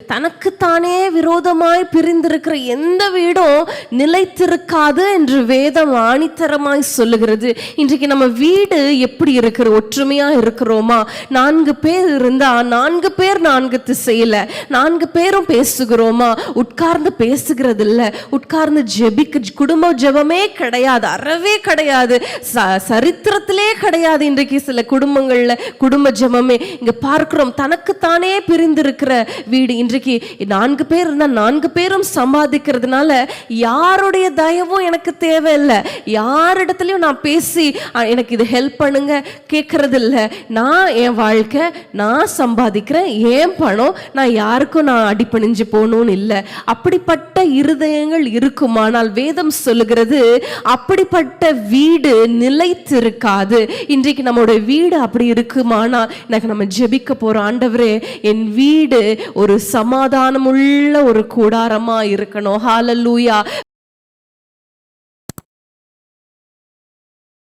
தனக்குத்தானே விரோதமாய் பிரிந்திருக்கிற எந்த வீடும் நிலைத்திருக்காது என்று வேதம் ஆணித்தரமாய் சொல்லுகிறது. இன்றைக்கு நம்ம வீடு எப்படி இருக்கிற, ஒற்றுமையா இருக்கிறோமா? 4 பேர் இருந்தா 4 பேர் 4 திசையில 4 பேரும் பேசுகிறோமா? உட்கார்ந்து பேசுகிறது இல்ல, உட்கார்ந்து குடும்ப ஜெபமே கிடையாது, அறவே கிடையாது, சரித்திரத்திலே கிடையாது. இன்றைக்கு சில குடும்பங்கள்ல குடும்ப ஜெபமே இங்க பார்க்கிறோம். தனக்குத்தானே பிரிந்திருக்கிற வீடு. இன்றைக்கு 4 பேர் இருந்தா 4 பேரும் சம்பாதிக்கிறதுனால யாருடைய தயவும் எனக்கு தேவையில்லை, யாரிடத்துலயும் நான் பேசி எனக்கு இது ஹெல்ப் பண்ணுங்க கேட்கறது இல்லை. நான் என் வாழ்க்கை, நான் சம்பாதிக்கிறேன், ஏன் பணம், நான் யாருக்கும் நான் அடிபணிஞ்சு போகணும்னு இல்லை. அப்படிப்பட்ட இருதயங்கள் இருக்குமானால் வேதம் சொல்லுகிறது அப்படிப்பட்ட வீடு நிலைத்திருக்காது. இன்றைக்கு நம்மளுடைய வீடு அப்படி இருக்குமானால் எனக்கு நம்ம ஜெபிக்க போறோம். ஆண்டவரே, என் வீடு ஒரு சமாதானமுள்ள ஒரு கூடாரமா இருக்கணும். ஹல்லேலூயா.